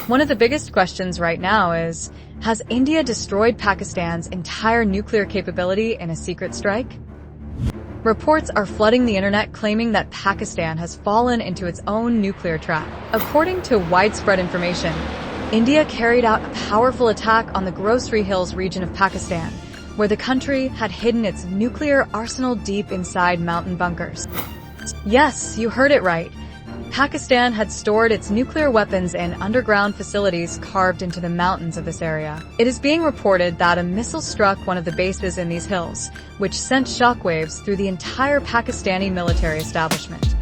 One of the biggest questions right now is, has India destroyed Pakistan's entire nuclear capability in a secret strike? Reports are flooding the internet claiming that Pakistan has fallen into its own nuclear trap. According to widespread information, India carried out a powerful attack on the Grocery Hills region of Pakistan, where the country had hidden its nuclear arsenal deep inside mountain bunkers. Yes, you heard it right. Pakistan had stored its nuclear weapons in underground facilities carved into the mountains of this area. It is being reported that a missile struck one of the bases in these hills, which sent shockwaves through the entire Pakistani military establishment.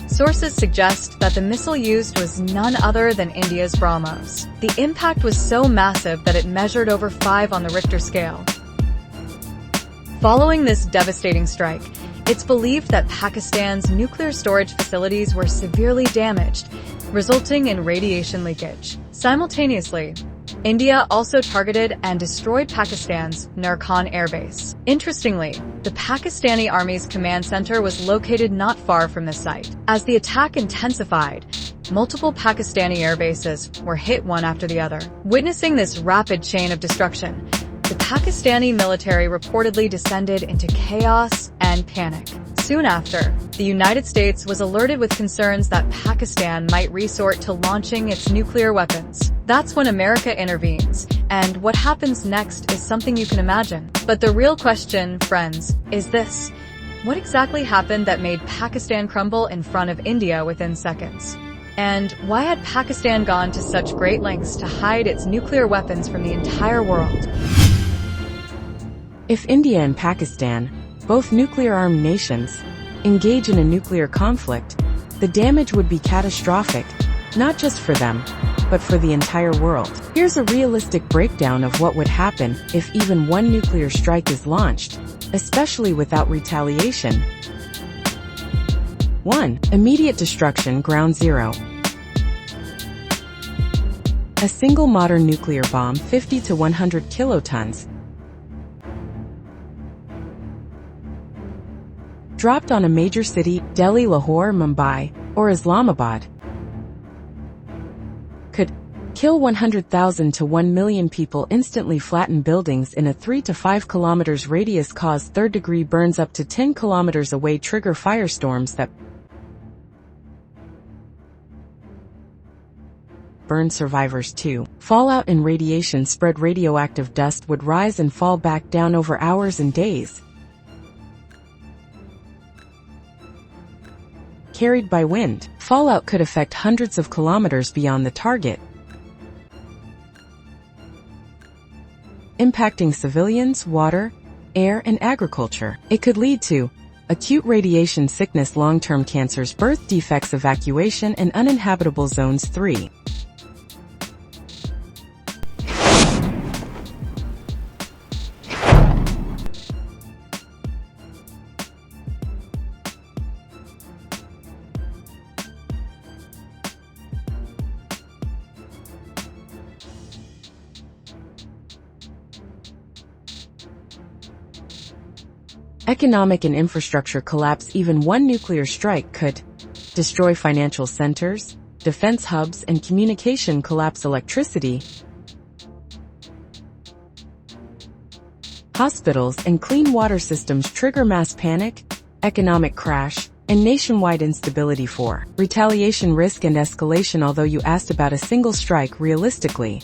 Sources suggest that the missile used was none other than India's BrahMos. The impact was so massive that it measured over 5 on the Richter scale. Following this devastating strike, it's believed that Pakistan's nuclear storage facilities were severely damaged, resulting in radiation leakage. Simultaneously, India also targeted and destroyed Pakistan's Narkon airbase. Interestingly, the Pakistani Army's command center was located not far from this site. As the attack intensified, multiple Pakistani airbases were hit one after the other. Witnessing this rapid chain of destruction, the Pakistani military reportedly descended into chaos and panic. Soon after, the United States was alerted with concerns that Pakistan might resort to launching its nuclear weapons. That's when America intervenes, and what happens next is something you can imagine. But the real question, friends, is this: what exactly happened that made Pakistan crumble in front of India within seconds? And why had Pakistan gone to such great lengths to hide its nuclear weapons from the entire world? If India and Pakistan, both nuclear-armed nations, engage in a nuclear conflict, the damage would be catastrophic, not just for them, but for the entire world. Here's a realistic breakdown of what would happen if even one nuclear strike is launched, especially without retaliation. 1. Immediate destruction, ground zero. A single modern nuclear bomb, 50 to 100 kilotons, dropped on a major city, Delhi, Lahore, Mumbai, or Islamabad, could kill 100,000 to 1 million people, instantly flatten buildings in a 3 to 5 kilometers radius, cause third-degree burns up to 10 kilometers away, trigger firestorms that burn survivors too. Fallout and radiation spread, radioactive dust would rise and fall back down over hours and days. Carried by wind, fallout could affect hundreds of kilometers beyond the target, impacting civilians, water, air, and agriculture. It could lead to acute radiation sickness, long-term cancers, birth defects, evacuation, and uninhabitable zones. 3. Economic and infrastructure collapse. Even one nuclear strike could destroy financial centers, defense hubs, and communication collapse, electricity, hospitals, and clean water systems, trigger mass panic, economic crash, and nationwide instability. 4. Retaliation, risk, and escalation. Although you asked about a single strike, realistically,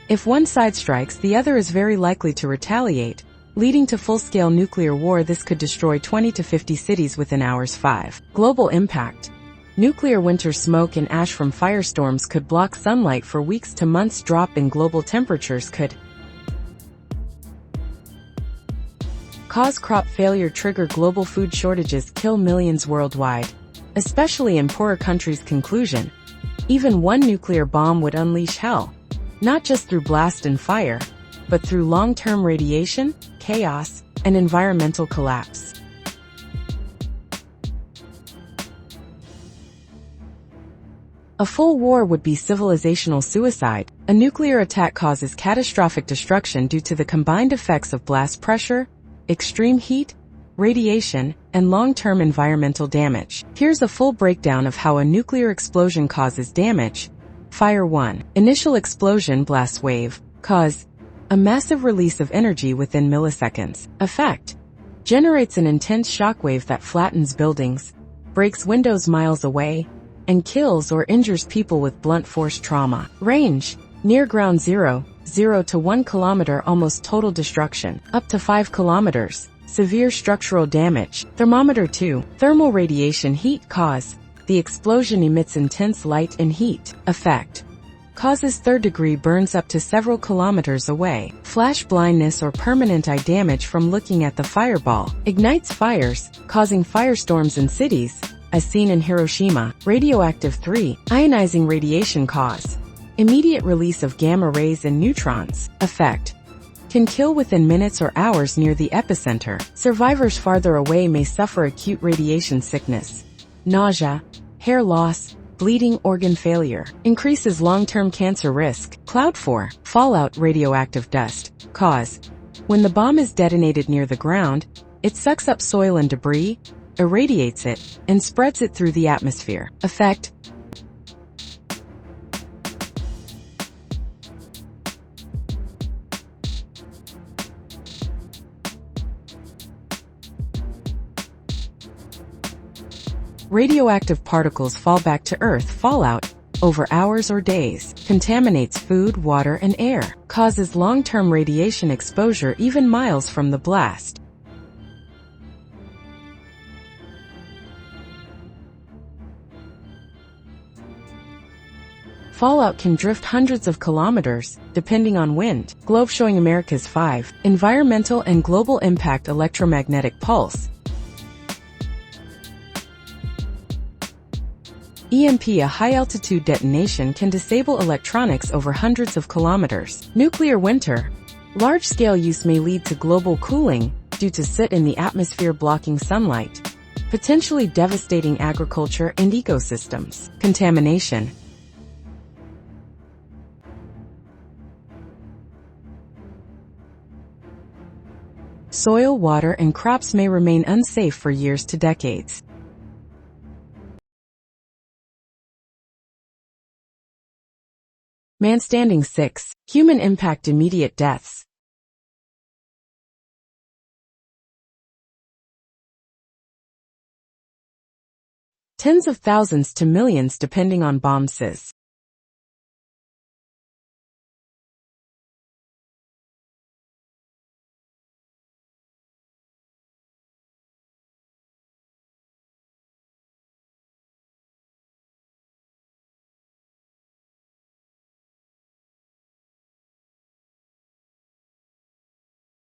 if one side strikes, the other is very likely to retaliate, leading to full-scale nuclear war. This could destroy 20 to 50 cities within hours. 5. Global impact. Nuclear winter, smoke and ash from firestorms could block sunlight for weeks to months. Drop in global temperatures could cause crop failure, trigger global food shortages, kill millions worldwide, especially in poorer countries. Conclusion: even one nuclear bomb would unleash hell, not just through blast and fire, but through long-term radiation, chaos, and environmental collapse. A full war would be civilizational suicide. A nuclear attack causes catastrophic destruction due to the combined effects of blast pressure, extreme heat, radiation, and long-term environmental damage. Here's a full breakdown of how a nuclear explosion causes damage. Fire 1. Initial explosion blast wave. Cause. A massive release of energy within milliseconds. Effect. Generates an intense shockwave that flattens buildings, breaks windows miles away, and kills or injures people with blunt force trauma. Range. Near ground 0 to 1 kilometer, almost total destruction. Up to 5 kilometers. Severe structural damage. Thermometer 2. Thermal radiation heat. Cause. The explosion emits intense light and heat. Effect. Causes third-degree burns up to several kilometers away. Flash blindness or permanent eye damage from looking at the fireball. Ignites fires, causing firestorms in cities, as seen in Hiroshima. Radioactive 3. Ionizing radiation. Cause. Immediate release of gamma rays and neutrons. Effect. Can kill within minutes or hours near the epicenter. Survivors farther away may suffer acute radiation sickness, nausea, hair loss, bleeding, organ failure. Increases long-term cancer risk. Cloud 4. Fallout radioactive dust. Cause. When the bomb is detonated near the ground, it sucks up soil and debris, irradiates it, and spreads it through the atmosphere. Effect. Radioactive particles fall back to Earth. Fallout, over hours or days, contaminates food, water, and air, causes long-term radiation exposure even miles from the blast. Fallout can drift hundreds of kilometers, depending on wind. Globe showing America's 5. Environmental and global impact. Electromagnetic pulse. EMP. A high-altitude detonation can disable electronics over hundreds of kilometers. Nuclear winter. Large-scale use may lead to global cooling due to soot in the atmosphere blocking sunlight, potentially devastating agriculture and ecosystems. Contamination. Soil, water, and crops may remain unsafe for years to decades. Man standing 6. Human impact. Immediate deaths. Tens of thousands to millions depending on bomb size.